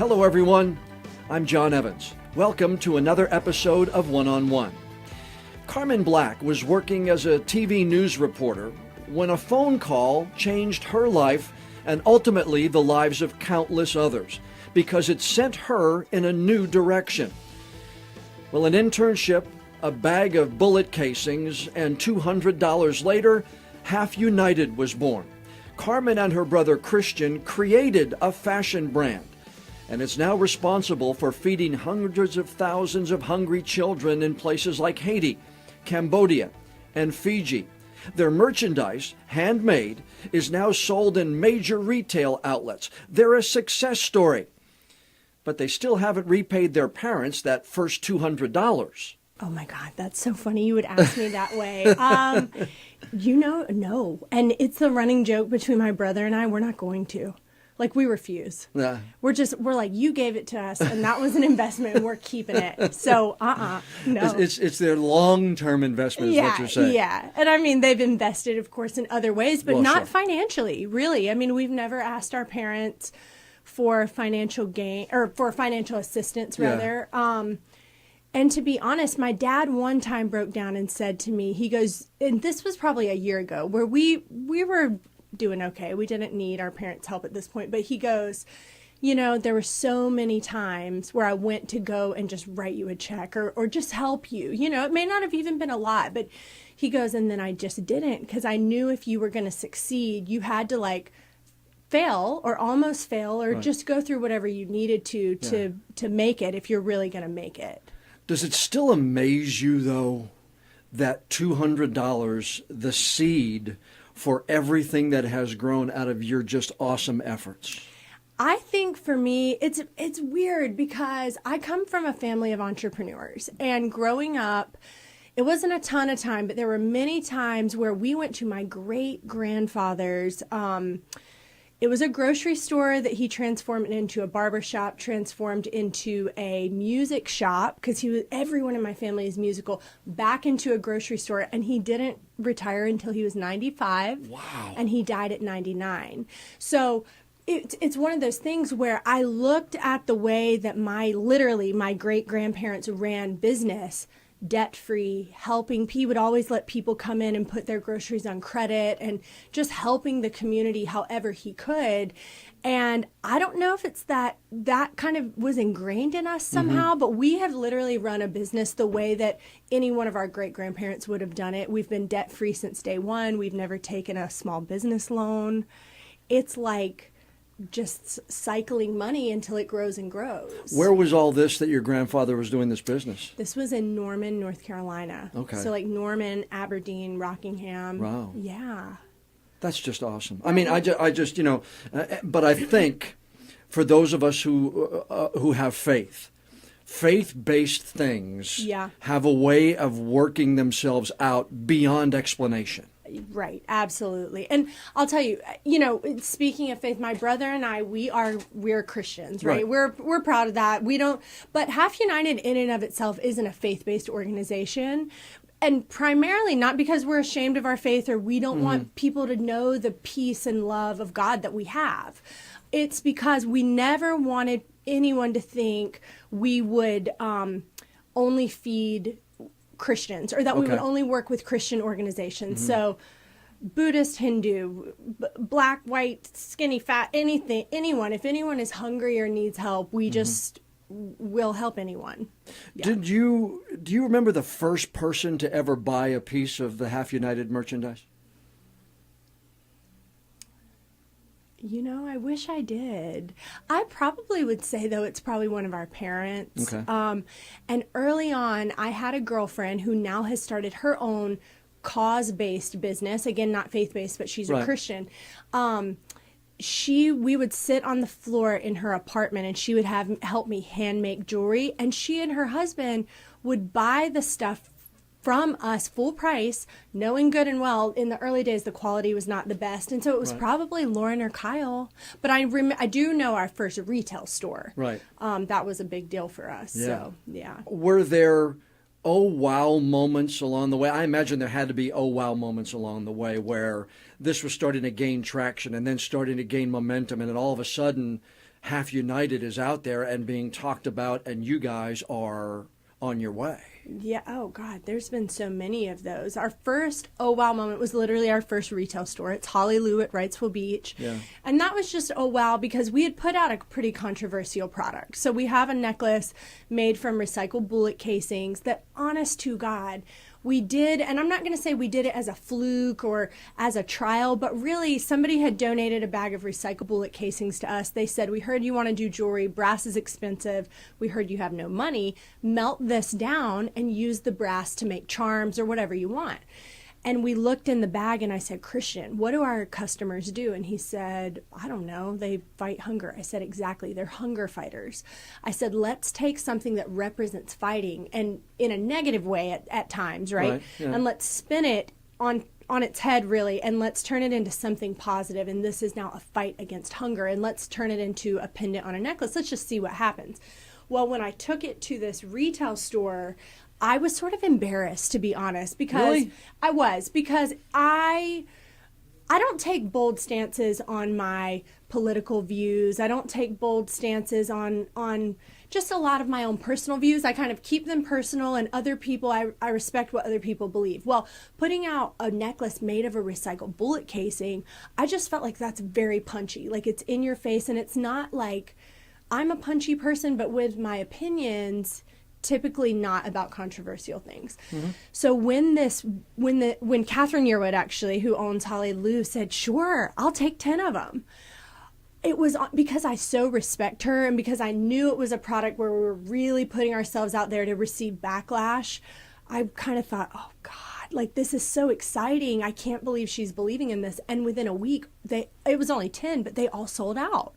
Hello, everyone. I'm John Evans. Welcome to another episode of One-on-One. Carmin Black was working as a TV news reporter when a phone call changed her life and ultimately the lives of countless others because it sent her in a new direction. Well, an internship, a bag of bullet casings, and $200 later, Half United was born. Carmin and her brother Christian created a fashion brand, and is now responsible for feeding hundreds of thousands of hungry children in places like Haiti, Cambodia, and Fiji. Their merchandise, handmade, is now sold in major retail outlets. They're a success story. But they still haven't repaid their parents that first $200. Oh my God, that's so funny you would ask me that way. No. And it's the running joke between my brother and I, we're not going to. Like, we refuse. Yeah. We're like, you gave it to us, and that was an investment, and we're keeping it. So, no. It's their long-term investment, is what you're saying. Yeah. And I mean, they've invested, of course, in other ways, but not sure. financially, really. I mean, we've never asked our parents for financial gain, or for financial assistance, rather. Yeah. And to be honest, my dad one time broke down and said to me, he goes, and this was probably a year ago, where we were doing okay. We didn't need our parents' help at this point. But he goes, there were so many times where I went to go and just write you a check or just help you. It may not have even been a lot, but he goes, and then I just didn't, because I knew if you were going to succeed, you had to fail or almost fail or just go through whatever you needed to make it if you're really going to make it. Does it still amaze you, though, that $200, the seed for everything that has grown out of your just awesome efforts? I think for me, it's weird because I come from a family of entrepreneurs, and growing up, it wasn't a ton of time, but there were many times where we went to my great-grandfather's. It was a grocery store that he transformed into a barber shop, transformed into a music shop, because everyone in my family is musical, back into a grocery store, and he didn't retire until he was 95. Wow. And he died at 99. So it's one of those things where I looked at the way that my great-grandparents ran business, debt-free, helping. He would always let people come in and put their groceries on credit and just helping the community however he could. And I don't know if it's that kind of was ingrained in us somehow, but we have literally run a business the way that any one of our great-grandparents would have done it. We've been debt-free since day one. We've never taken a small business loan. It's like just cycling money until it grows and grows. Where was all this that your grandfather was doing this business? This was in Norman, North Carolina. Okay. So like Norman, Aberdeen, Rockingham. Wow. Yeah. That's just awesome. I mean, I just but I think for those of us who have faith-based things have a way of working themselves out beyond explanation. Right, absolutely. And I'll tell you, speaking of faith, my brother and I, we're Christians, right? We're proud of that. But Half United in and of itself isn't a faith-based organization. And primarily not because we're ashamed of our faith or we don't want people to know the peace and love of God that we have. It's because we never wanted anyone to think we would only feed Christians, or that we would only work with Christian organizations. So Buddhist, Hindu, black, white, skinny, fat, anyone. If anyone is hungry or needs help, we just will help anyone. Yeah. Do you remember the first person to ever buy a piece of the Half United merchandise? I wish I did. I probably would say, though, it's probably one of our parents. Okay. And early on, I had a girlfriend who now has started her own cause-based business. Again, not faith-based, but she's a Christian. We would sit on the floor in her apartment, and she would help me hand make jewelry. And she and her husband would buy the stuff from us full price, knowing good and well in the early days the quality was not the best, and so it was probably Lauren or Kyle. But I do know our first retail store. Right. That was a big deal for us. Yeah. So yeah. Were there oh wow moments along the way? I imagine there had to be oh wow moments along the way where this was starting to gain traction and then starting to gain momentum, and then all of a sudden Half United is out there and being talked about, and you guys are on your way. Yeah. Oh God, there's been so many of those. Our first oh wow moment was literally our first retail store. It's Holly Lou at Wrightsville Beach. Yeah. And that was just oh wow because we had put out a pretty controversial product. So we have a necklace made from recycled bullet casings that, honest to God, we did, and I'm not going to say we did it as a fluke or as a trial, but really somebody had donated a bag of recycled bullet casings to us. They said, we heard you want to do jewelry. Brass is expensive. We heard you have no money. Melt this down and use the brass to make charms or whatever you want. And we looked in the bag and I said, Christian, what do our customers do? And he said, I don't know. They fight hunger. I said, exactly. They're hunger fighters. I said, let's take something that represents fighting and in a negative way at times, right? Yeah. And let's spin it on its head, really, and let's turn it into something positive. And this is now a fight against hunger. And let's turn it into a pendant on a necklace. Let's just see what happens. Well, when I took it to this retail store, I was sort of embarrassed, to be honest, because Really? I was, because I don't take bold stances on my political views. I don't take bold stances on just a lot of my own personal views. I kind of keep them personal, and other people, I respect what other people believe. Well, putting out a necklace made of a recycled bullet casing, I just felt like that's very punchy. Like, it's in your face, and it's not like I'm a punchy person, but with my opinions, typically not about controversial things. Mm-hmm. So when Catherine Yearwood, actually, who owns Holly Lou, said, sure, I'll take 10 of them. It was because I so respect her and because I knew it was a product where we were really putting ourselves out there to receive backlash. I kind of thought, oh God, like, this is so exciting. I can't believe she's believing in this. And within a week, it was only 10, but they all sold out.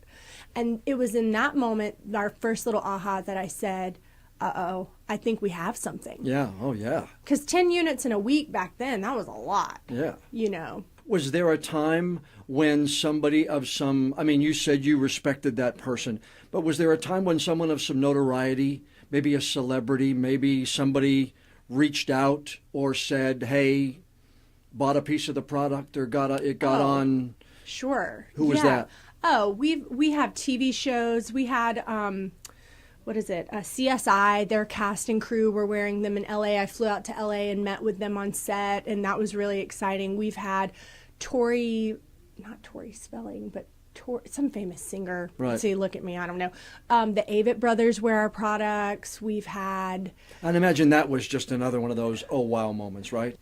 And it was in that moment, our first little aha, that I said, uh-oh, I think we have something. Yeah, oh yeah. Because 10 units in a week back then, that was a lot. Yeah. You know. Was there a time when somebody of some, I mean, you said you respected that person, but was there a time when someone of some notoriety, maybe a celebrity, maybe somebody reached out or said, hey, bought a piece of the product or got on? Sure. Who was that? Oh, we have TV shows. We had what is it? CSI, their cast and crew were wearing them in LA. I flew out to LA and met with them on set, and that was really exciting. We've had not Tori Spelling, but some famous singer. Right. See, look at me, I don't know. The Avett brothers wear our products. We've had... I'd imagine that was just another one of those oh wow moments, right?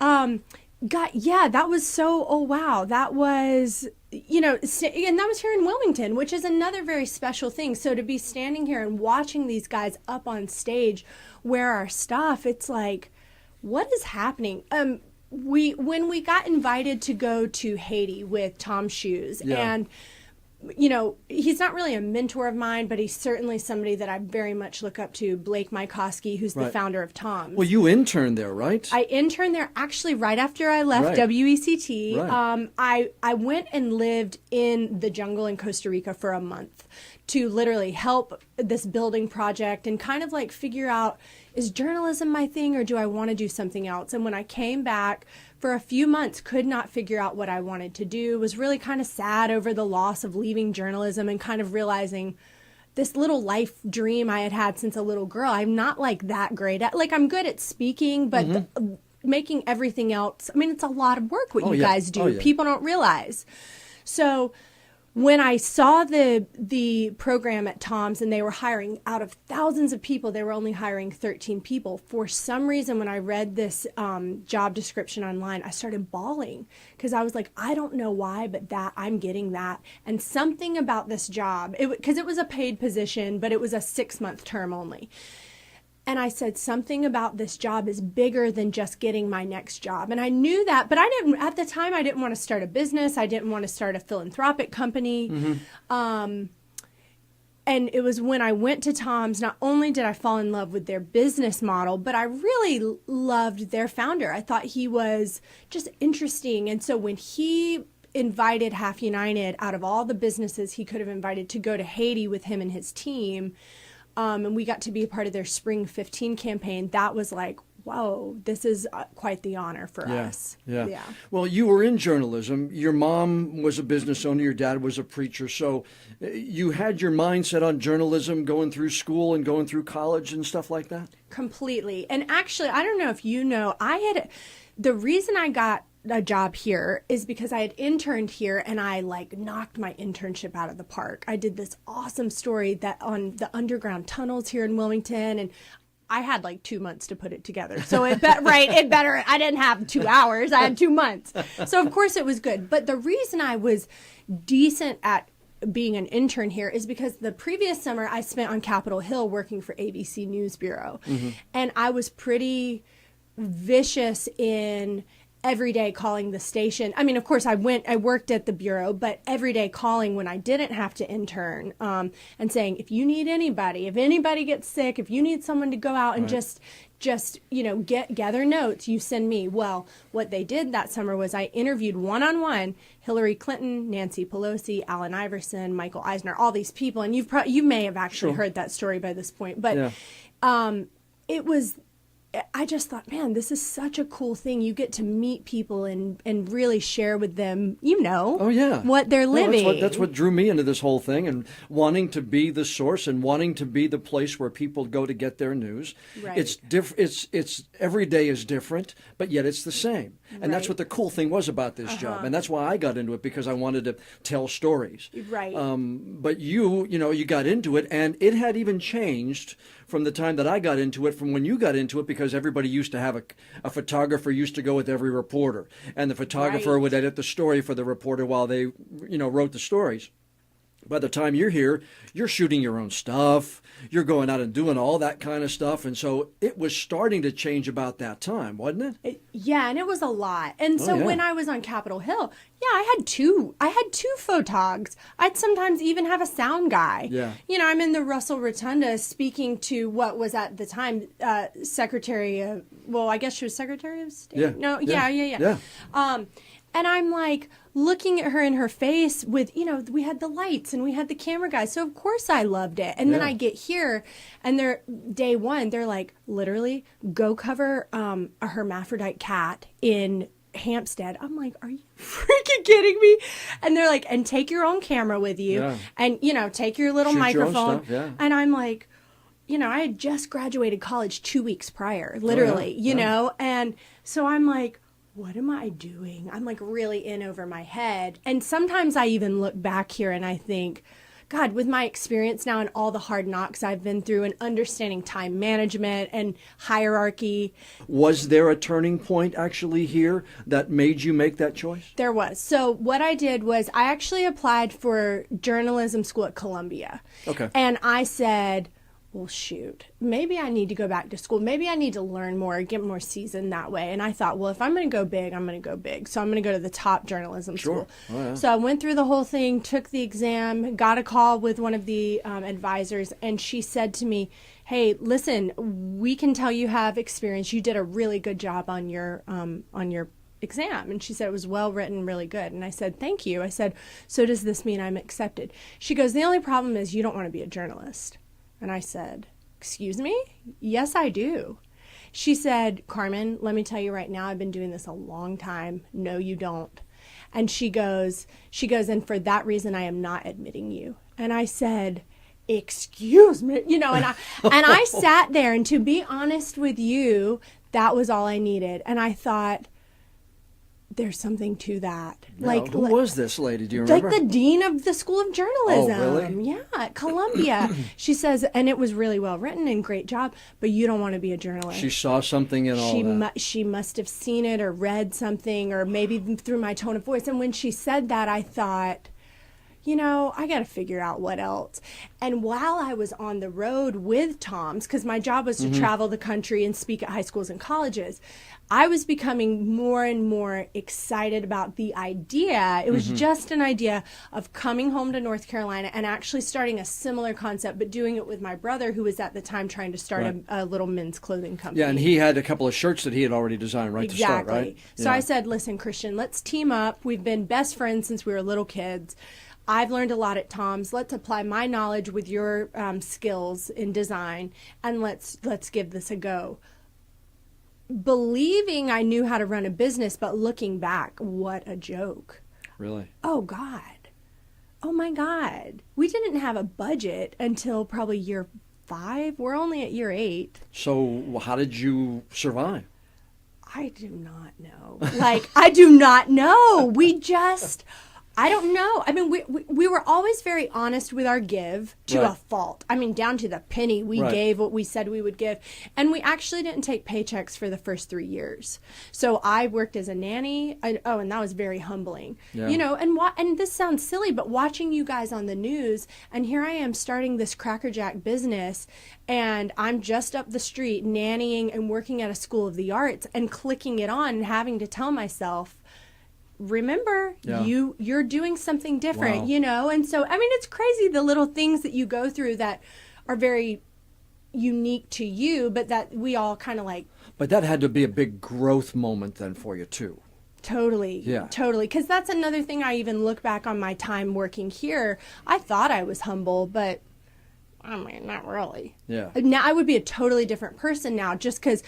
God, yeah, that was so, oh wow, that was, and that was here in Wilmington, which is another very special thing. So to be standing here and watching these guys up on stage wear our stuff, it's like, what is happening? When we got invited to go to Haiti with Tom's Shoes, yeah. And he's not really a mentor of mine, but he's certainly somebody that I very much look up to, Blake Mykoski, who's the founder of Tom's. Well, you interned there, right? I interned there actually right after I left WECT. Right. I went and lived in the jungle in Costa Rica for a month to literally help this building project and kind of like figure out, is journalism my thing or do I want to do something else? And when I came back for a few months, could not figure out what I wanted to do, was really kind of sad over the loss of leaving journalism and kind of realizing this little life dream I had had since a little girl, I'm not like that great at. Like, I'm good at speaking, but making everything else, I mean, it's a lot of work what you guys do. Yeah. People don't realize. So when I saw the program at Tom's and they were hiring out of thousands of people, they were only hiring 13 people. For some reason, when I read this job description online, I started bawling because I was like, I don't know why, but I'm getting that. And something about this job, because it was a paid position, but it was a 6-month term only. And I said, something about this job is bigger than just getting my next job. And I knew that, but at the time, I didn't want to start a business. I didn't want to start a philanthropic company. And it was when I went to Tom's, not only did I fall in love with their business model, but I really loved their founder. I thought he was just interesting. And so when he invited Half United out of all the businesses he could have invited to go to Haiti with him and his team, and we got to be a part of their Spring 15 campaign, that was like, whoa, this is quite the honor for us. Yeah. Well, you were in journalism. Your mom was a business owner. Your dad was a preacher. So you had your mindset on journalism going through school and going through college and stuff like that? Completely. And actually, I don't know if you know, the reason I got a job here is because I had interned here and I knocked my internship out of the park. I did this awesome story that on the underground tunnels here in Wilmington, and I had 2 months to put it together. So it better. I didn't have 2 hours. I had 2 months. So of course it was good. But the reason I was decent at being an intern here is because the previous summer I spent on Capitol Hill working for ABC News Bureau. Mm-hmm. And I was pretty vicious in every day calling the station. I mean, of course, I worked at the Bureau, but every day calling when I didn't have to intern, and saying, if you need anybody, if anybody gets sick, if you need someone to go out and just gather notes, you send me. Well, what they did that summer was I interviewed one-on-one Hillary Clinton, Nancy Pelosi, Allen Iverson, Michael Eisner, all these people. And you may have actually heard that story by this point, but I just thought, man, this is such a cool thing. You get to meet people and really share with them, what they're living. That's what drew me into this whole thing, and wanting to be the source and wanting to be the place where people go to get their news. Right. It's every day is different, but yet it's the same. And that's what the cool thing was about this job. And that's why I got into it, because I wanted to tell stories. Right. But you got into it, and it had even changed from the time that I got into it, from when you got into it, because everybody used to have a photographer used to go with every reporter, and the photographer would edit the story for the reporter while they, wrote the stories. By the time you're here, you're shooting your own stuff, you're going out and doing all that kind of stuff. And so it was starting to change about that time, wasn't it? Yeah, and it was a lot. And so when I was on Capitol Hill, I had two photogs. I'd sometimes even have a sound guy. Yeah. I'm in the Russell Rotunda speaking to what was at the time Secretary of, I guess she was Secretary of State. Yeah. No, yeah. And I'm looking at her in her face with, we had the lights and we had the camera guys. So of course I loved it. And then I get here and day one, they're literally go cover a hermaphrodite cat in Hampstead. I'm like, are you freaking kidding me? And they're like, and take your own camera with you and, take your little microphone. Your and I'm like, I had just graduated college 2 weeks prior, literally, know? And so I'm like, what am I doing? I'm really in over my head. And sometimes I even look back here and I think, God, with my experience now and all the hard knocks I've been through and understanding time management and hierarchy. Was there a turning point actually here that made you make that choice? There was. So what I did was I actually applied for journalism school at Columbia. Okay. And I said, well, shoot, maybe I need to go back to school. Maybe I need to learn more, get more seasoned that way. And I thought, well, if I'm going to go big, I'm going to go big. So I'm going to go to the top journalism school. Oh, yeah. So I went through the whole thing, took the exam, got a call with one of the advisors, and she said to me, hey, listen, we can tell you have experience. You did a really good job on your exam. And she said it was well written, really good. And I said, thank you. I said, so does this mean I'm accepted? She goes, the only problem is you don't want to be a journalist. And I said, excuse me? Yes, I do. She said, Carmin, let me tell you right now, I've been doing this a long time. No, you don't. And she goes, and for that reason, I am not admitting you. And I said, excuse me, and I sat there, and to be honest with you, that was all I needed. And I thought, there's something to that. Now, who was this lady? Do you remember? The dean of the School of Journalism. Oh, really? Yeah, at Columbia. She says, and it was really well written and great job, but you don't want to be a journalist. She saw something in all that. She must have seen it or read something, or maybe through my tone of voice. And when she said that, I thought, I got to figure out what else. And while I was on the road with Tom's, because my job was to travel the country and speak at high schools and colleges, I was becoming more and more excited about the idea. It was just an idea of coming home to North Carolina and actually starting a similar concept, but doing it with my brother, who was at the time trying to start a little men's clothing company. Yeah, and he had a couple of shirts that he had already designed to start, right? So I said, listen, Christian, let's team up. We've been best friends since we were little kids. I've learned a lot at Tom's. Let's apply my knowledge with your skills in design, and let's give this a go. believing I knew how to run a business, but looking back, what a joke. Really? Oh, God. Oh, my God. We didn't have a budget until probably year 5. We're only at year 8. So how did you survive? I do not know. Like, I do not know. I don't know. I mean, we were always very honest with our give to Right. a fault. I mean, down to the penny. We Right. gave what we said we would give. And we actually didn't take paychecks for the first 3 years. So I worked as a nanny. And that was very humbling. Yeah. You know, and this sounds silly, but watching you guys on the news, and here I am starting this Cracker Jack business, and I'm just up the street nannying and working at a school of the arts and clicking it on and having to tell myself, remember, Yeah. you're doing something different, Wow. you know? And so, I mean, it's crazy the little things that you go through that are very unique to you, but that we all kind of like But that had to be a big growth moment then for you too. totally, Yeah. totally. Because that's another thing I even look back on my time working here. I thought I was humble, but I mean, not really. Yeah. Now I would be a totally different person now, just because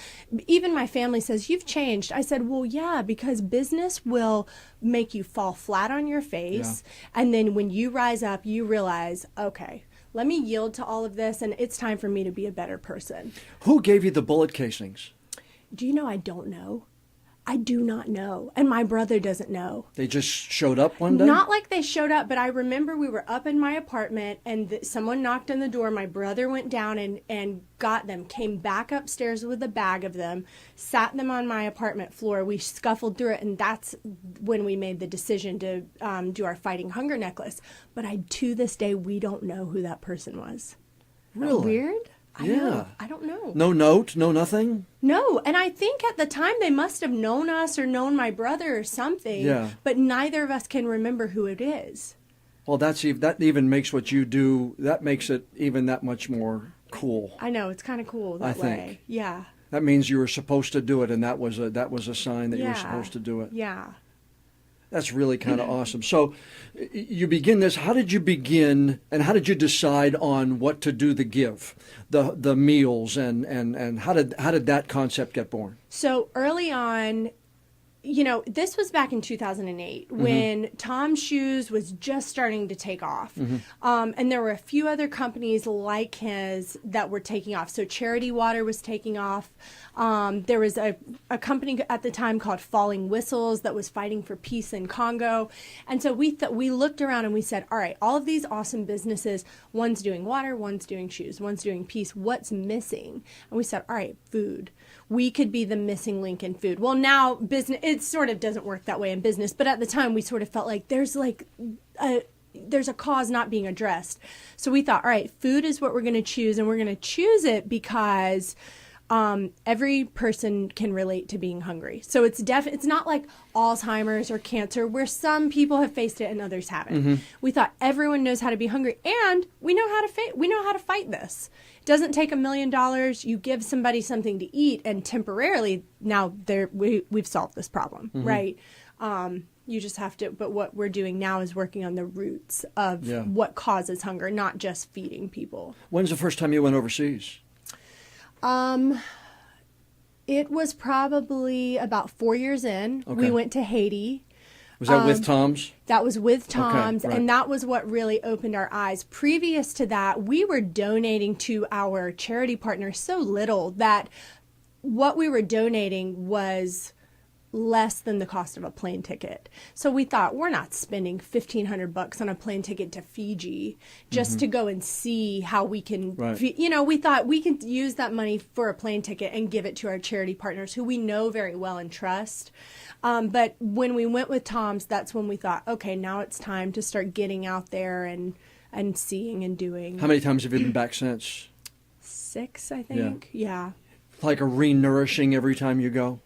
even my family says, you've changed. I said, well, yeah, because business will make you fall flat on your face. Yeah. And then when you rise up, you realize, okay, let me yield to all of this, and it's time for me to be a better person. Who gave you the bullet casings? Do you know, I don't know. I do not know. And my brother doesn't know. They just showed up one day? Not like they showed up, but I remember we were up in my apartment and someone knocked on the door. My brother went down and got them, came back upstairs with a bag of them, sat them on my apartment floor. We scuffled through it, and that's when we made the decision to do our Fighting Hunger necklace. But to this day, we don't know who that person was. Really? Weird? Yeah. I don't know. No note, no nothing? No, and I think at the time they must have known us or known my brother or something. Yeah. But neither of us can remember who it is. Well, that even makes what you do, that makes it even that much more cool. I know, it's kind of cool that I way. think. Yeah. That means you were supposed to do it, and that was a sign that you were supposed to do it. Yeah. That's really kind of awesome. So you begin this. How did you begin, and how did you decide on what to do the give, the meals, and how did that concept get born? So early on, you know, this was back in 2008 when Tom's Shoes was just starting to take off. And there were a few other companies like his that were taking off. So Charity Water was taking off. There was a company at the time called Falling Whistles that was fighting for peace in Congo. And so we looked around and we said, all right, all of these awesome businesses, one's doing water, one's doing shoes, one's doing peace. What's missing? And we said, all right, food. We could be the missing link in food. Well, now business, it sort of doesn't work that way in business, but at the time we sort of felt like there's a cause not being addressed. So we thought, all right, food is what we're going to choose, and we're going to choose it because every person can relate to being hungry. So it's not like Alzheimer's or cancer where some people have faced it and others haven't. We thought everyone knows how to be hungry, and we know how to fight this. It doesn't take $1 million. You give somebody something to eat, and temporarily now we've solved this problem, right? You just have to, but what we're doing now is working on the roots of what causes hunger, not just feeding people. When's the first time you went overseas? It was probably about 4 years in. Okay. We went to Haiti. Was that with Tom's? That was with Tom's, right. and that was what really opened our eyes. Previous to that, we were donating to our charity partners so little that what we were donating was less than the cost of a plane ticket. So we thought, we're not spending $1,500 on a plane ticket to Fiji just to go and see how we can, we thought we could use that money for a plane ticket and give it to our charity partners who we know very well and trust. But when we went with Tom's, that's when we thought, okay, now it's time to start getting out there and seeing and doing. How many times have you been back since? 6, I think. Yeah. Like a re-nourishing every time you go?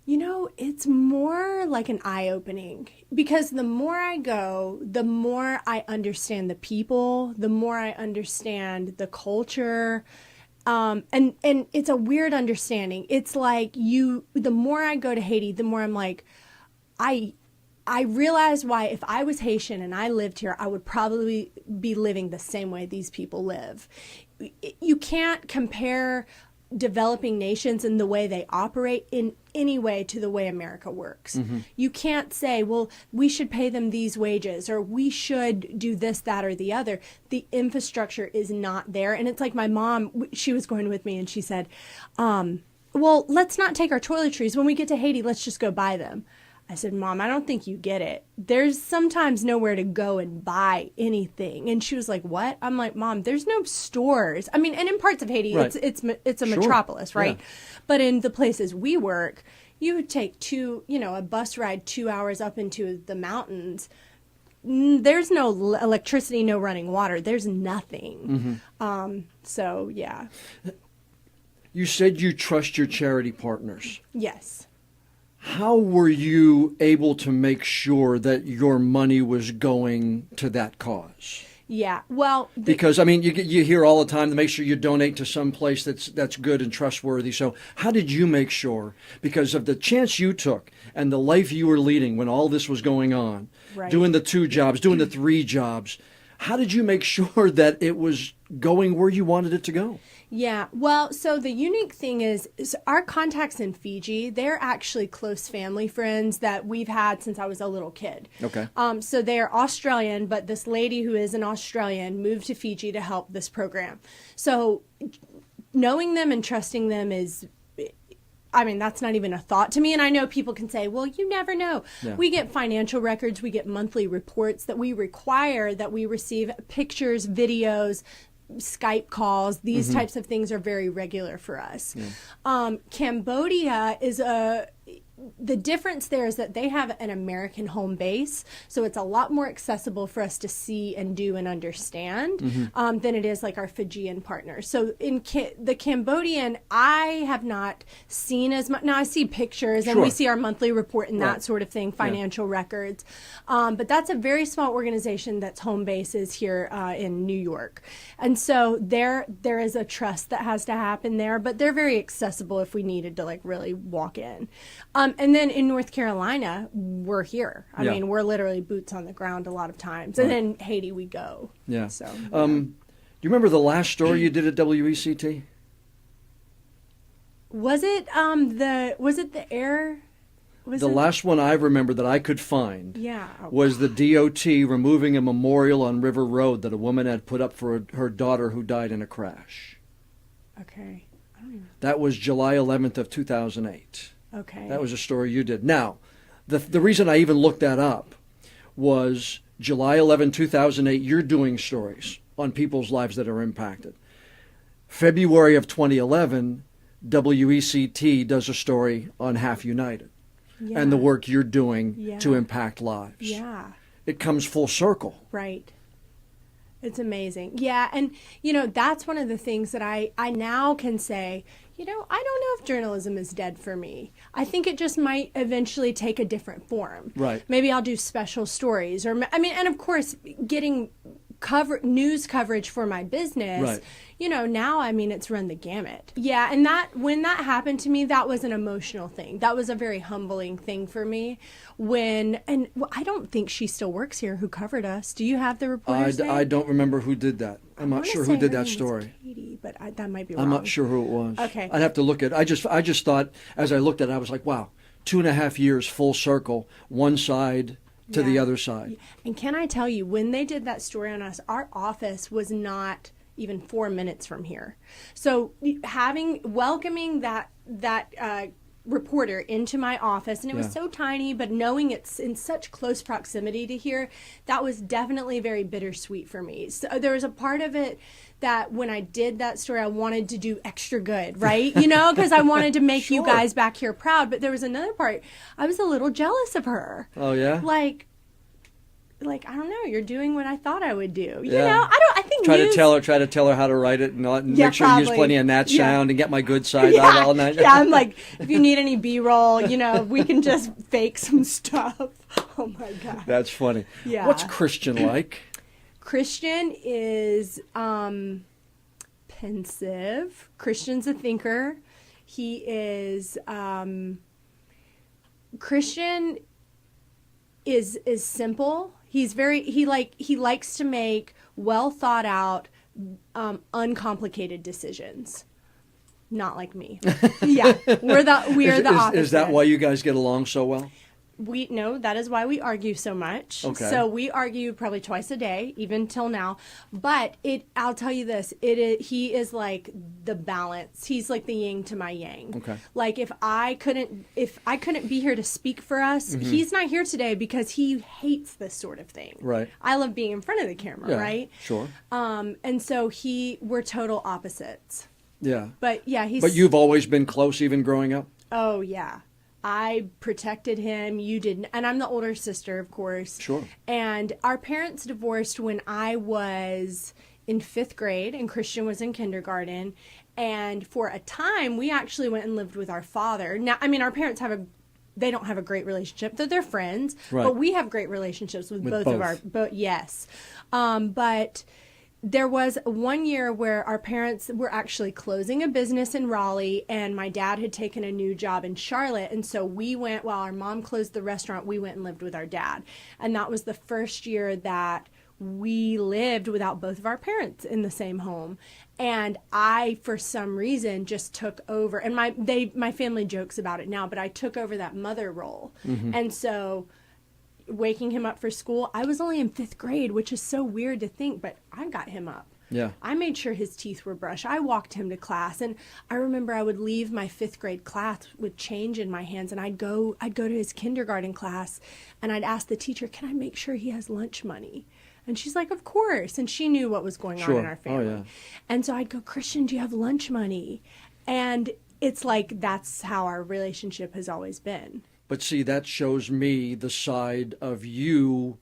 You know, it's more like an eye-opening, because the more I go, the more I understand the people, the more I understand the culture. And it's a weird understanding. It's like the more I go to Haiti, the more I'm like, I realize why if I was Haitian and I lived here, I would probably be living the same way these people live. You can't compare developing nations and the way they operate in any way to the way America works. You can't say, well, we should pay them these wages or we should do this, that, or the other. The infrastructure is not there. And it's like my mom, she was going with me and she said, well, let's not take our toiletries. When we get to Haiti, let's just go buy them. I said, Mom, I don't think you get it. There's sometimes nowhere to go and buy anything. And she was like, what? I'm like, Mom, there's no stores. I mean, and in parts of Haiti, Right. it's a metropolis, right? Yeah. But in the places we work, you would take a bus ride 2 hours up into the mountains. There's no electricity, no running water. There's nothing. So, yeah. You said you trust your charity partners. Yes. How were you able to make sure that your money was going to that cause? Yeah. Well, Because, I mean, you hear all the time to make sure you donate to some place that's good and trustworthy. So how did you make sure, because of the chance you took and the life you were leading when all this was going on, Right. doing the 2 jobs, doing the 3 jobs, how did you make sure that it was going where you wanted it to go? Yeah, well, so the unique thing is our contacts in Fiji, they're actually close family friends that we've had since I was a little kid. Okay. So they're Australian, but this lady who is an Australian moved to Fiji to help this program. So knowing them and trusting them is, I mean, that's not even a thought to me. And I know people can say, well, you never know. Yeah. We get financial records, we get monthly reports that we require that we receive pictures, videos, Skype calls. These types of things are very regular for us. Cambodia is the difference there is that they have an American home base, so it's a lot more accessible for us to see and do and understand than it is like our Fijian partners. So in the Cambodian, I have not seen as much. Now I see pictures and we see our monthly report and that sort of thing, financial records. But that's a very small organization that's home base is here in New York. And so there is a trust that has to happen there, but they're very accessible if we needed to like really walk in. And then in North Carolina, we're here. I mean, we're literally boots on the ground a lot of times. And then Haiti, we go. Yeah. So, Do you remember the last story you did at WECT? was it the air? The last one I remember that I could find Yeah. was the DOT removing a memorial on River Road that a woman had put up for her daughter who died in a crash. Okay. I don't even, That was July 11th of 2008. okay. That was a story you did. Now, the reason I even looked that up was July 11, 2008, you're doing stories on people's lives that are impacted. February of 2011, WECT does a story on Half United and the work you're doing to impact lives. Yeah. It comes full circle. Right. It's amazing. Yeah. And, that's one of the things that I now can say, I don't know if journalism is dead for me. I think it just might eventually take a different form. Right. Maybe I'll do special stories and of course, getting news coverage for my business. Right. Now, it's run the gamut. Yeah, and when that happened to me, that was an emotional thing. That was a very humbling thing for me. I don't think she still works here who covered us. Do you have the reporter's name? I don't remember who did that. I'm not sure who did that story. Katie, but that might be wrong. I'm not sure who it was. Okay. I'd have to look at it. I just thought, as I looked at it, I was like, wow, 2.5 years full circle, one side to the other side. And can I tell you, when they did that story on us, our office was not even 4 minutes from here. So welcoming that reporter into my office, and it was so tiny, but knowing it's in such close proximity to here, that was definitely very bittersweet for me. So there was a part of it that when I did that story, I wanted to do extra good, right? Because I wanted to make you guys back here proud. But there was another part, I was a little jealous of her. Oh, yeah? Like I don't know, you're doing what I thought I would do. Yeah. I think try to tell her how to write it and make sure you use plenty of nat sound and get my good side out all night. Yeah, I'm like, if you need any B-roll, we can just fake some stuff. Oh my God. That's funny. Yeah. What's Christian like? Christian is pensive. Christian's a thinker. He is Christian is simple. He likes to make well thought out, uncomplicated decisions. not like me. Yeah, we are the opposite. Is that why you guys get along so well? No, that is why we argue so much. Okay. So we argue probably twice a day, even till now. But I'll tell you this, he is like the balance. He's like the yin to my yang. Okay. Like if I couldn't be here to speak for us, he's not here today because he hates this sort of thing. Right. I love being in front of the camera, right? Sure. And so we're total opposites. Yeah. But yeah, But you've always been close, even growing up? Oh yeah. I protected him. You didn't. And I'm the older sister, of course. Sure. And our parents divorced when I was in 5th grade and Christian was in kindergarten. And for a time, we actually went and lived with our father. Now, I mean, our parents they don't have a great relationship. They're friends. Right. But we have great relationships with both of our, yes. But there was one year where our parents were actually closing a business in Raleigh, and my dad had taken a new job in Charlotte. And so we went, while our mom closed the restaurant, we went and lived with our dad. And that was the first year that we lived without both of our parents in the same home. And I, for some reason, just took over. And my family jokes about it now, but I took over that mother role. And so waking him up for school, I was only in 5th grade, which is so weird to think, but I got him up. Yeah. I made sure his teeth were brushed. I walked him to class, and I remember I would leave my 5th grade class with change in my hands, and I'd go to his kindergarten class, and I'd ask the teacher, "Can I make sure he has lunch money?" And she's like, "Of course." And she knew what was going on in our family. Oh, yeah. And so I'd go, "Christian, do you have lunch money?" And it's like that's how our relationship has always been. But see, that shows me the side of you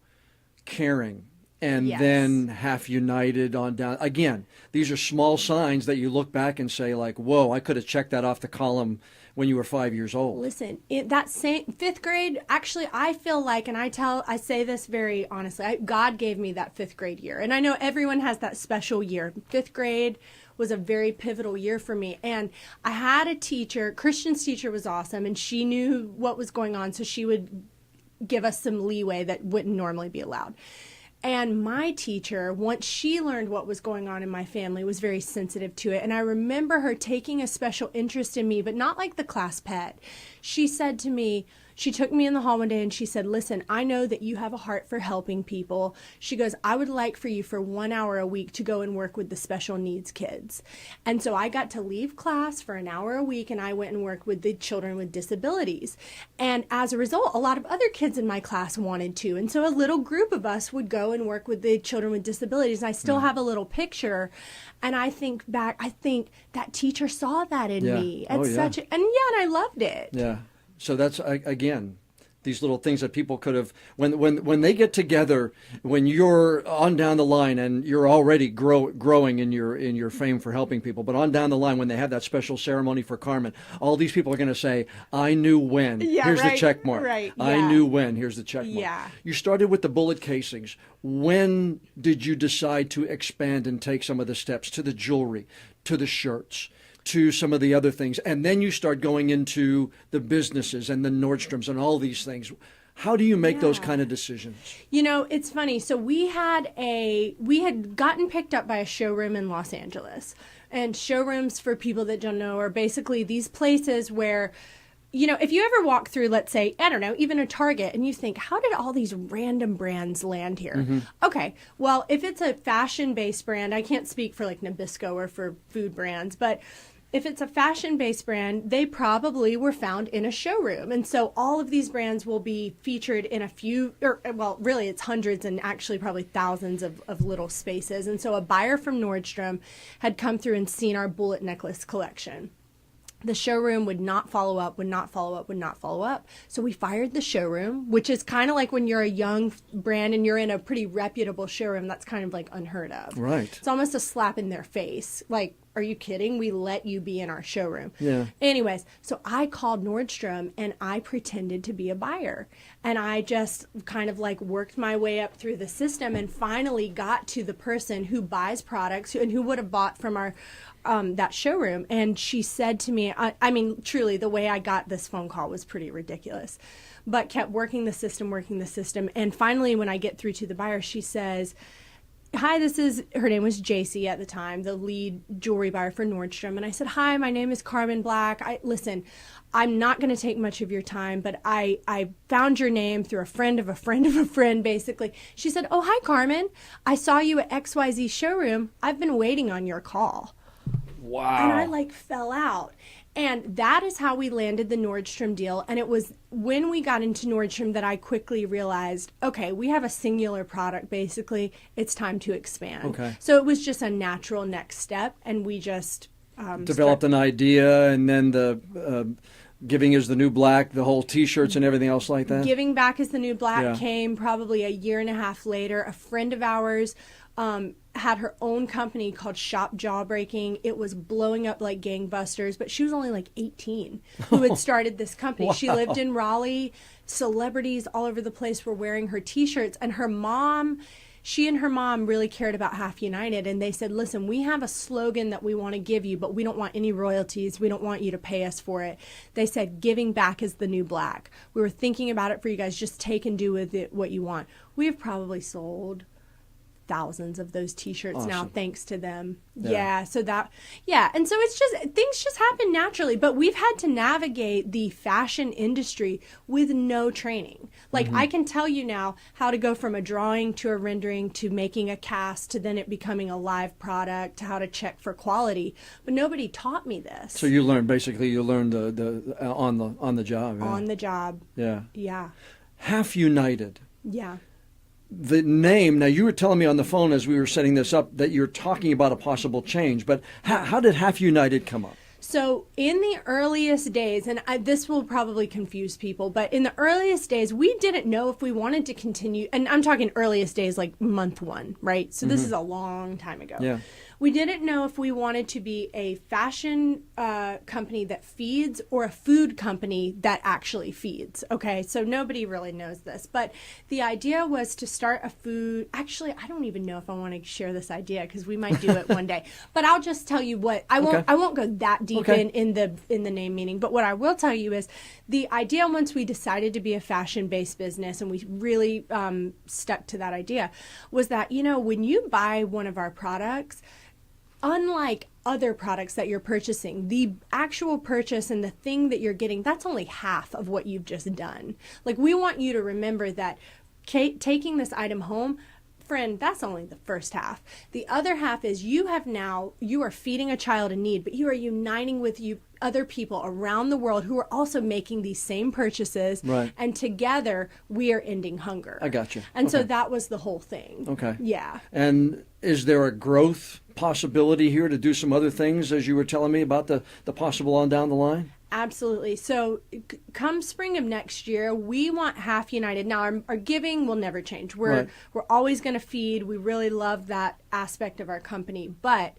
caring and then half united on down. Again, these are small signs that you look back and say like, whoa, I could have checked that off the column when you were 5 years old. Listen, that same 5th grade, actually, I feel like, and I say this very honestly, God gave me that 5th grade year. And I know everyone has that special year. 5th grade was a very pivotal year for me. And I had a teacher, Christian's teacher was awesome, and she knew what was going on, so she would give us some leeway that wouldn't normally be allowed. And my teacher, once she learned what was going on in my family, was very sensitive to it. And I remember her taking a special interest in me, but not like the class pet. She said to me, she took me in the hall one day and she said, "Listen, I know that you have a heart for helping people." She goes, "I would like for you for 1 hour a week to go and work with the special needs kids." And so I got to leave class for an hour a week and I went and worked with the children with disabilities. And as a result, a lot of other kids in my class wanted to. And so a little group of us would go and work with the children with disabilities. And I still have a little picture. And I think back, I think that teacher saw that in me. And and I loved it. Yeah. So that's, again, these little things that people could have, when they get together, when you're on down the line and you're already growing in your fame for helping people, but on down the line when they have that special ceremony for Carmin, all these people are going to say, "I knew when." Yeah, here's right, the check mark. Right, yeah. I knew when. Here's the check mark. Yeah. You started with the bullet casings. When did you decide to expand and take some of the steps to the jewelry, to the shirts, to some of the other things, and then you start going into the businesses and the Nordstroms and all these things? How do you make those kind of decisions? You know, it's funny. So we had gotten picked up by a showroom in Los Angeles. And showrooms, for people that don't know, are basically these places where, you know, if you ever walk through, let's say, I don't know, even a Target, and you think, how did all these random brands land here? Okay, well, if it's a fashion-based brand, I can't speak for like Nabisco or for food brands, but if it's a fashion-based brand, they probably were found in a showroom. And so all of these brands will be featured in a few, or well, really it's hundreds and actually probably thousands of little spaces. And so a buyer from Nordstrom had come through and seen our bullet necklace collection. The showroom would not follow up, would not follow up, would not follow up. So we fired the showroom, which is kind of like when you're a young brand and you're in a pretty reputable showroom, that's kind of like unheard of. Right. It's almost a slap in their face. Like, are you kidding? We let you be in our showroom. Yeah. Anyways, so I called Nordstrom and I pretended to be a buyer. And I just kind of like worked my way up through the system and finally got to the person who buys products and who would have bought from our that showroom. And she said to me, I mean, truly, the way I got this phone call was pretty ridiculous, but kept working the system. And finally, when I get through to the buyer, she says, hi, her name was JC at the time, the lead jewelry buyer for Nordstrom. And I said, hi, my name is Carmin Black. Listen, I'm not going to take much of your time, but I found your name through a friend of a friend of a friend, basically. She said, oh, hi, Carmin. I saw you at XYZ showroom. I've been waiting on your call. Wow. And I fell out. And that is how we landed the Nordstrom deal. And it was when we got into Nordstrom that I quickly realized, okay, we have a singular product, basically. It's time to expand. Okay. So it was just a natural next step. And we just developed an idea, and then the Giving is the New Black, the whole T-shirts and everything else like that? Giving Back is the New Black came probably a year and a half later. A friend of ours had her own company called Shop Jawbreaking. It was blowing up like gangbusters, but she was only 18 who had started this company. Wow. She lived in Raleigh. Celebrities all over the place were wearing her T-shirts. And she and her mom really cared about Half United, and they said, listen, we have a slogan that we want to give you, but we don't want any royalties. We don't want you to pay us for it. They said, giving back is the new black. We were thinking about it for you guys. Just take and do with it what you want. We have probably sold thousands of those T-shirts now, thanks to them. And so it's just, things just happen naturally, but we've had to navigate the fashion industry with no training. I can tell you now how to go from a drawing to a rendering to making a cast to then it becoming a live product to how to check for quality, but nobody taught me this. So you learned the on the job. Yeah. On the job. Yeah. Half United. Yeah. The name, now you were telling me on the phone as we were setting this up that you're talking about a possible change, but how did Half United come up? So in the earliest days, and this will probably confuse people, but in the earliest days, we didn't know if we wanted to continue, and I'm talking earliest days like month 1, right? So this is a long time ago. Yeah. We didn't know if we wanted to be a fashion company that feeds or a food company that actually feeds. Okay, so nobody really knows this, but the idea was to start a food. Actually, I don't even know if I want to share this idea because we might do it one day. But I'll just tell you what I won't go that deep in the name meaning. But what I will tell you is the idea once we decided to be a fashion-based business and we really stuck to that idea was that when you buy one of our products, unlike other products that you're purchasing, the actual purchase and the thing that you're getting, that's only half of what you've just done. We want you to remember that taking this item home, friend, that's only the first half. The other half is you are feeding a child in need, but you are uniting with other people around the world who are also making these same purchases. Right. And together we are ending hunger. I got you. And so that was the whole thing. Okay. Yeah. And is there a growth possibility here to do some other things, as you were telling me about the possible on down the line? Absolutely. So come spring of next year, we want Half United. Now, our giving will never change. We're always going to feed. We really love that aspect of our company. But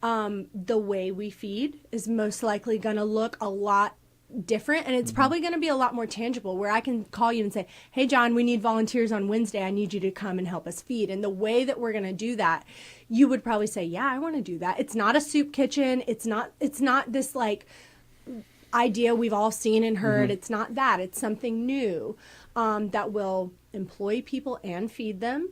the way we feed is most likely going to look a lot different, and it's probably going to be a lot more tangible, where I can call you and say, hey, John, we need volunteers on Wednesday. I need you to come and help us feed. And the way that we're going to do that, you would probably say, yeah, I want to do that. It's not a soup kitchen. It's not this idea we've all seen and heard. It's not that. It's something new that will employ people and feed them.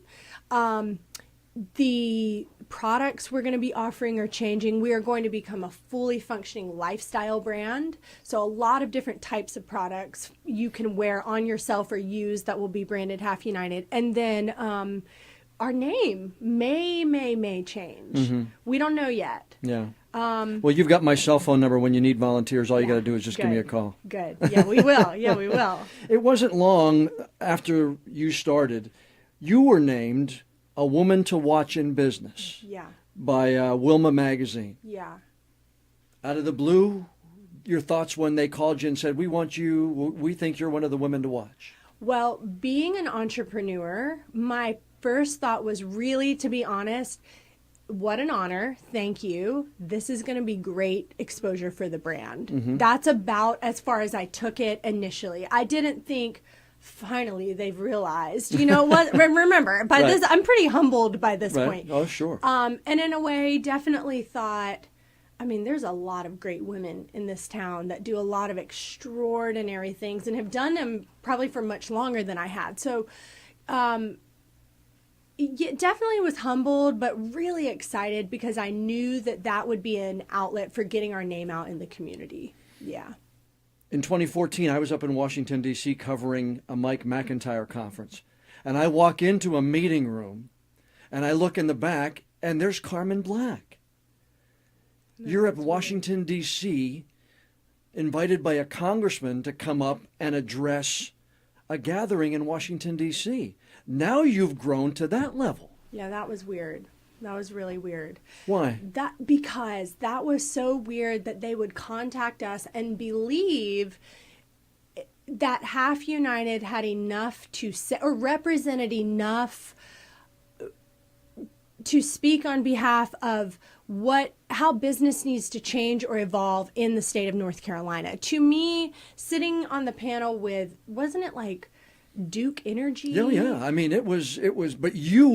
The products we're going to be offering are changing. We are going to become a fully functioning lifestyle brand. So a lot of different types of products you can wear on yourself or use that will be branded Half United. And then our name may change. We don't know yet. Yeah. Well, you've got my cell phone number. When you need volunteers, all you got to do is just give me a call. Good. Yeah, we will. We will. It wasn't long after you started, you were named a woman to watch in business. Yeah. By Wilma Magazine. Yeah. Out of the blue, your thoughts when they called you and said, we think you're one of the women to watch. Well, being an entrepreneur, my first thought was really, to be honest, what an honor. Thank you. This is going to be great exposure for the brand. That's about as far as I took it initially. I didn't think, finally, they've realized, what, remember, by this, I'm pretty humbled by this point. Oh, sure. And in a way, definitely thought, there's a lot of great women in this town that do a lot of extraordinary things and have done them probably for much longer than I had. So, Yeah, definitely was humbled, but really excited because I knew that that would be an outlet for getting our name out in the community. Yeah. In 2014, I was up in Washington, D.C. covering a Mike McIntyre conference. And I walk into a meeting room, and I look in the back, and there's Carmin Black. No, You're at Washington, D.C., invited by a congressman to come up and address a gathering in Washington, D.C. Now you've grown to that level. Yeah, that was weird. That was really weird. Why? Because that was so weird that they would contact us and believe that Half United had enough to say, or represented enough to speak on behalf of how business needs to change or evolve in the state of North Carolina. To me, sitting on the panel with, wasn't it like Duke Energy? Oh, yeah. I mean, it was, but you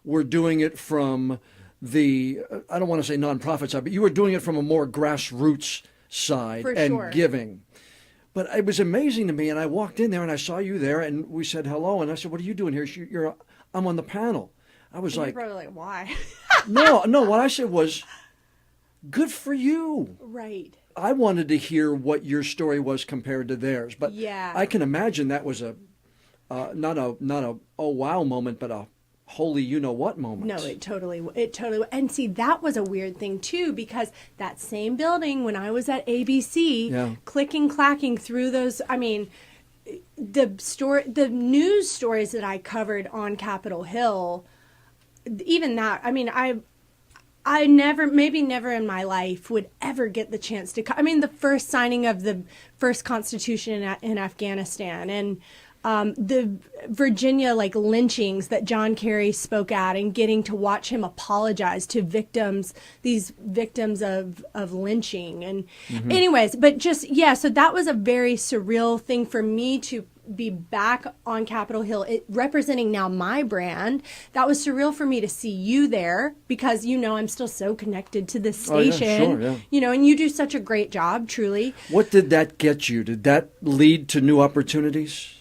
were doing it from the, I don't want to say nonprofit side, but you were doing it from a more grassroots side For and sure. giving. But it was amazing to me, and I walked in there and I saw you there, and we said hello, and I said, "What are you doing here?" I'm on the panel. I was You're like, probably like, why? no. What I said was, good for you. Right. I wanted to hear what your story was compared to theirs, but Yeah. I can imagine that was a not a oh wow moment, but a holy you know what moment. No, it totally, and see, that was a weird thing too, because that same building, when I was at ABC, Yeah. clicking, clacking through those, I mean, the news stories that I covered on Capitol Hill, even that, I mean, I never in my life would ever get the chance to, I mean, the first signing of the first constitution in Afghanistan, and the Virginia lynchings that John Kerry spoke at, and getting to watch him apologize to these victims of lynching. And anyways, but just, yeah, so that was a very surreal thing for me to be back on Capitol Hill, representing now my brand. That was surreal for me to see you there, because, I'm still so connected to this station, sure, yeah. And you do such a great job, truly. What did that get you? Did that lead to new opportunities?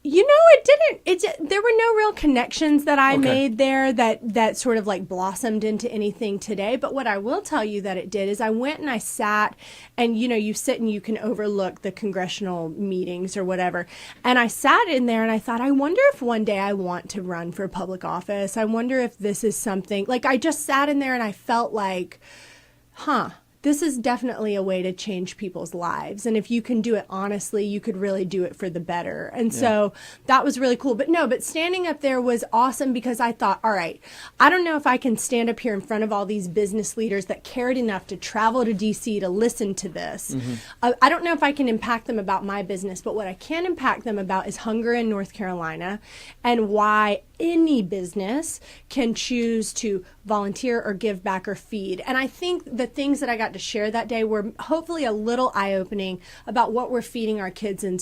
It didn't. There were no real connections that I made there that sort of blossomed into anything today. But what I will tell you that it did is I went and I sat, and you sit and you can overlook the congressional meetings or whatever. And I sat in there and I thought, I wonder if one day I want to run for public office. I wonder if this is something, I just sat in there and I felt like, this is definitely a way to change people's lives. And if you can do it honestly, you could really do it for the better. And so that was really cool. But standing up there was awesome, because I thought, all right, I don't know if I can stand up here in front of all these business leaders that cared enough to travel to DC to listen to this. I don't know if I can impact them about my business, but what I can impact them about is hunger in North Carolina, and why any business can choose to volunteer or give back or feed. And I think the things that I got to share that day were hopefully a little eye-opening about what we're feeding our kids in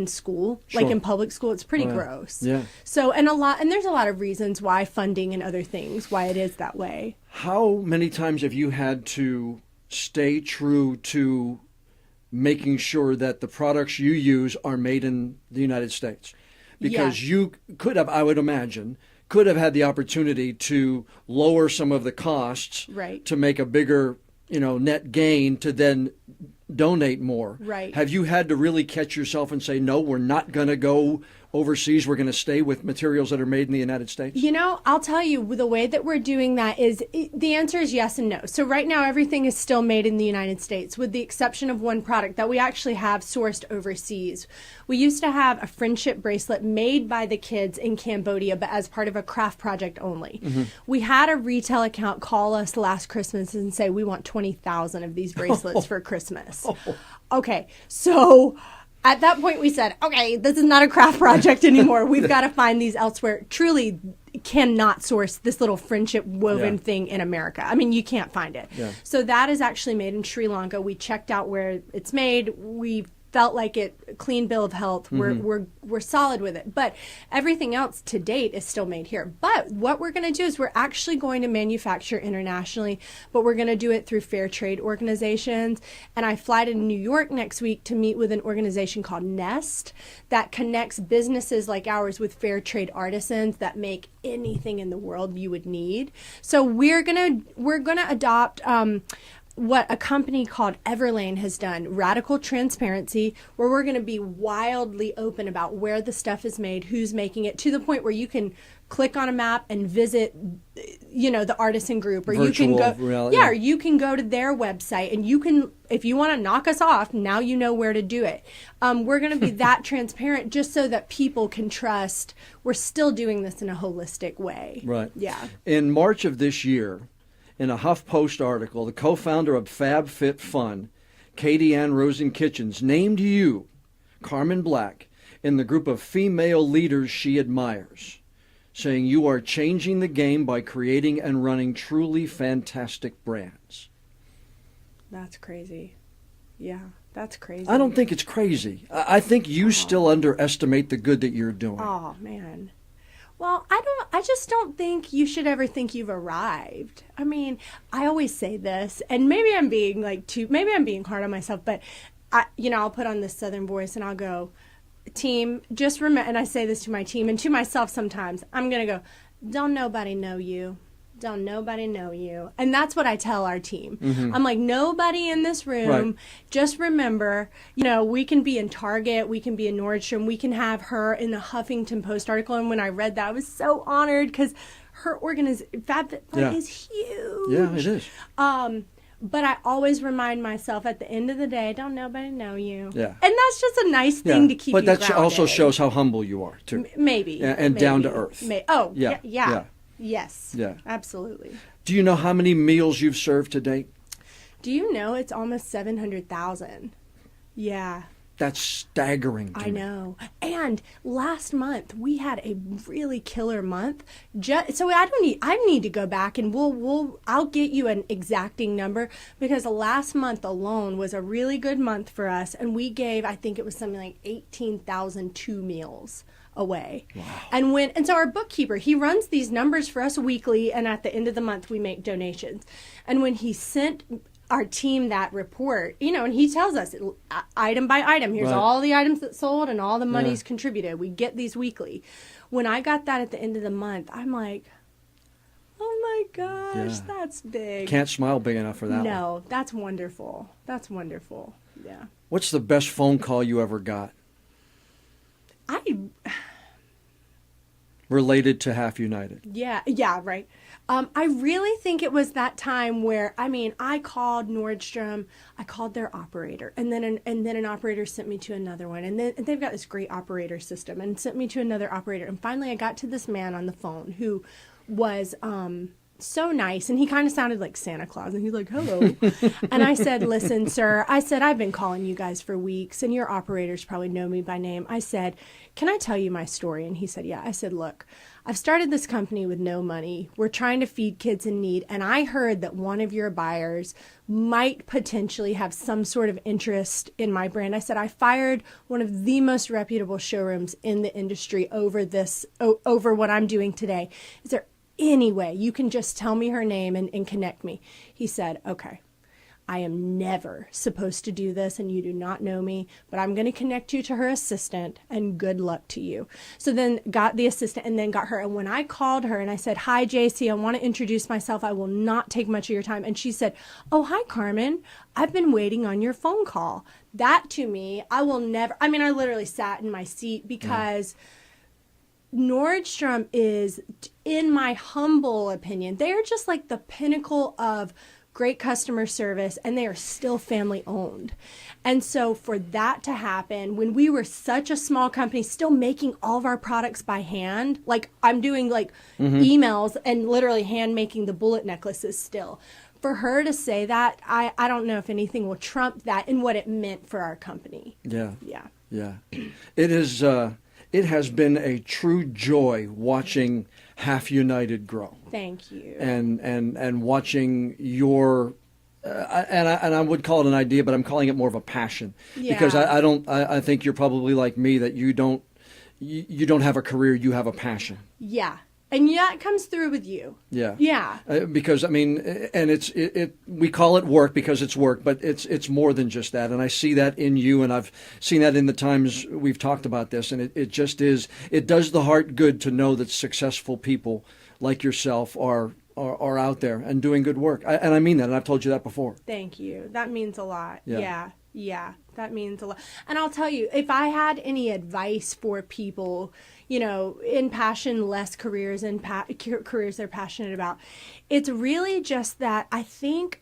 school, Sure. in public school. It's pretty gross. Yeah. So, and there's a lot of reasons why, funding and other things, why it is that way. How many times have you had to stay true to making sure that the products you use are made in the United States? Because you could have, I would imagine, had the opportunity to lower some of the costs, Right. to make a bigger, net gain, to then donate more. Right. Have you had to really catch yourself and say, no, we're not going to go overseas. We're going to stay with materials that are made in the United States? I'll tell you, the way that we're doing that is, the answer is yes and no. So right now, everything is still made in the United States, with the exception of one product that we actually have sourced overseas. We used to have a friendship bracelet made by the kids in Cambodia, but as part of a craft project only. We had a retail account call us last Christmas and say, we want 20,000 of these bracelets for Christmas. Okay, so at that point we said, okay, this is not a craft project anymore. We've got to find these elsewhere. Truly cannot source this little friendship woven thing in America. I mean, you can't find it. Yeah. So that is actually made in Sri Lanka. We checked out where it's made. We felt like it, clean bill of health. We're solid with it. But everything else to date is still made here. But what we're going to do is we're actually going to manufacture internationally, but we're going to do it through fair trade organizations. And I fly to New York next week to meet with an organization called Nest that connects businesses like ours with fair trade artisans that make anything in the world you would need. So we're gonna adopt what a company called Everlane has done, radical transparency, where we're going to be wildly open about where the stuff is made, who's making it, to the point where you can click on a map and visit, the artisan group, or Virtual you can go, reality. or you can go to their website and you can, if you want to knock us off, now you know where to do it. We're going to be that transparent just so that people can trust we're still doing this in a holistic way. Right. Yeah. In March of this year, in a HuffPost article, the co-founder of FabFitFun, Katie Ann Rosen Kitchens, named you, Carmin Black, in the group of female leaders she admires, saying you are changing the game by creating and running truly fantastic brands. That's crazy. Yeah, that's crazy. I don't think it's crazy. I think you still underestimate the good that you're doing. Oh, man. Well, I just don't think you should ever think you've arrived. I mean, I always say this, and maybe I'm being maybe I'm being hard on myself, but I'll put on this Southern voice and I'll go, team, just remember, and I say this to my team and to myself sometimes, I'm going to go, don't nobody know you. Don't nobody know you. And that's what I tell our team. I'm like, nobody in this room, just remember, we can be in Target, we can be in Nordstrom, we can have her in the Huffington Post article. And when I read that, I was so honored because her organization, FabFitFun, is huge. Yeah, it is. But I always remind myself at the end of the day, don't nobody know you. Yeah. And that's just a nice thing to keep you grounded. But that also shows how humble you are, too. Maybe. And maybe. down to earth. Yeah. Yes. Yeah. Absolutely. Do you know how many meals you've served to date? Do you know it's almost 700,000? Yeah. That's staggering to me. I know. And last month we had a really killer month. So I need to go back and I'll get you an exacting number, because last month alone was a really good month for us, and we gave, I think it was something like 18,002 meals away. Wow. And so our bookkeeper, he runs these numbers for us weekly, and at the end of the month we make donations. And when he sent our team that report, and he tells us item by item, here's all the items that sold and all the money's contributed. We get these weekly. When I got that at the end of the month, I'm like, oh my gosh, that's big. Can't smile big enough for that one. No, that's wonderful. That's wonderful. Yeah. What's the best phone call you ever got related to Half United? Yeah, right. I really think it was that time where, I called Nordstrom, I called their operator, and then an operator sent me to another one, and then they've got this great operator system, and sent me to another operator, and finally I got to this man on the phone who was so nice, and he kind of sounded like Santa Claus, and he's like, hello. And I said, listen, sir, I've been calling you guys for weeks, and your operators probably know me by name. I said, can I tell you my story? And he said, yeah. I said, look, I've started this company with no money. We're trying to feed kids in need, and I heard that one of your buyers might potentially have some sort of interest in my brand. I said, I fired one of the most reputable showrooms in the industry over what I'm doing today. Is there any way you can just tell me her name and connect me? He said, okay, I am never supposed to do this, and you do not know me, but I'm going to connect you to her assistant, and good luck to you. So then got the assistant, and then got her. And when I called her and I said, hi, JC, I want to introduce myself. I will not take much of your time. And she said, oh, hi, Carmin. I've been waiting on your phone call. That to me, I will never, I literally sat in my seat, because Nordstrom is, in my humble opinion, they are just like the pinnacle of great customer service, and they are still family owned. And so for that to happen, when we were such a small company, still making all of our products by hand, like I'm doing emails and literally hand making the bullet necklaces still. For her to say that, I don't know if anything will trump that in what it meant for our company. Yeah. It has been a true joy watching Half United grow. Thank you. And watching your I would call it an idea, but I'm calling it more of a passion. Yeah. Because I think you're probably like me, that you don't have a career, you have a passion. Yeah. And yeah, it comes through with you. Yeah. Yeah. Because I mean, and we call it work because it's work, but it's more than just that. And I see that in you, and I've seen that in the times we've talked about this. And it just is. It does the heart good to know that successful people like yourself are out there and doing good work. And I mean that, and I've told you that before. Thank you. That means a lot. Yeah. Yeah. That means a lot. And I'll tell you, if I had any advice for people, in passion-less careers and careers they're passionate about, it's really just that I think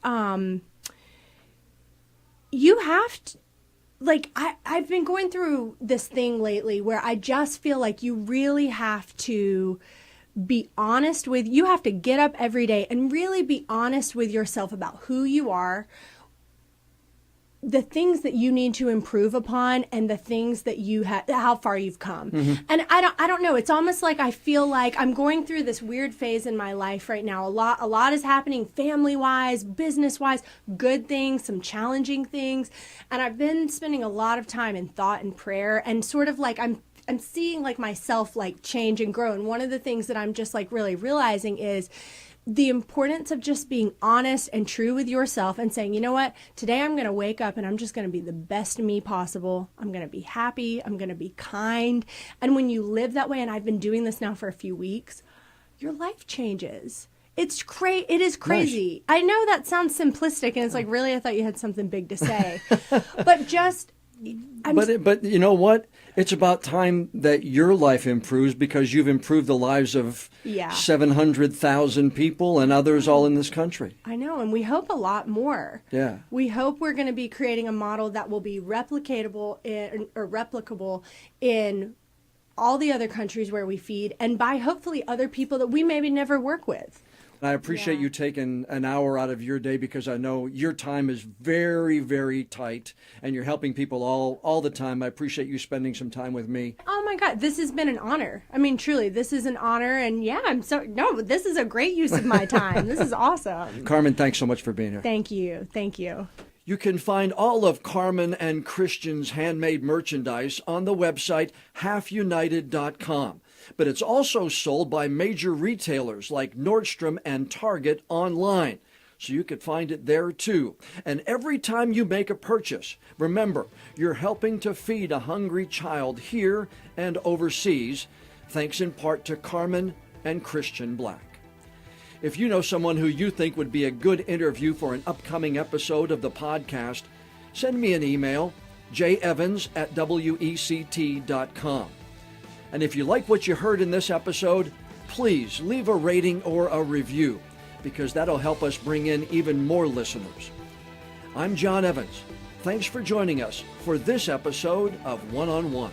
you have to, I've been going through this thing lately where I just feel like you really have to be honest you have to get up every day and really be honest with yourself about who you are, the things that you need to improve upon, and the things that how far you've come. Mm-hmm. And I don't know. It's almost like I feel like I'm going through this weird phase in my life right now. A lot is happening family-wise, business-wise, good things, some challenging things. And I've been spending a lot of time in thought and prayer, and sort of like I'm seeing like myself like change and grow. And one of the things that I'm just like really realizing is the importance of just being honest and true with yourself and saying, you know what, today I'm going to wake up and I'm just going to be the best me possible. I'm going to be happy. I'm going to be kind. And when you live that way, and I've been doing this now for a few weeks, your life changes. It is crazy. Nice. I know that sounds simplistic, and it's like, really, I thought you had something big to say. But just... But you know what? It's about time that your life improves, because you've improved the lives of 700,000 people and others all in this country. I know, and we hope a lot more. Yeah. We hope we're going to be creating a model that will be replicable in all the other countries where we feed, and by hopefully other people that we maybe never work with. I appreciate you taking an hour out of your day, because I know your time is very, very tight, and you're helping people all the time. I appreciate you spending some time with me. Oh my God, this has been an honor. I mean, truly, this is an honor, and this is a great use of my time. This is awesome. Carmin, thanks so much for being here. Thank you. Thank you. You can find all of Carmin and Christian's handmade merchandise on the website halfunited.com. But it's also sold by major retailers like Nordstrom and Target online, so you could find it there too. And every time you make a purchase, remember, you're helping to feed a hungry child here and overseas, thanks in part to Carmin and Christian Black. If you know someone who you think would be a good interview for an upcoming episode of the podcast, send me an email, jevans@wect.com. And if you like what you heard in this episode, please leave a rating or a review, because that'll help us bring in even more listeners. I'm John Evans. Thanks for joining us for this episode of One on One.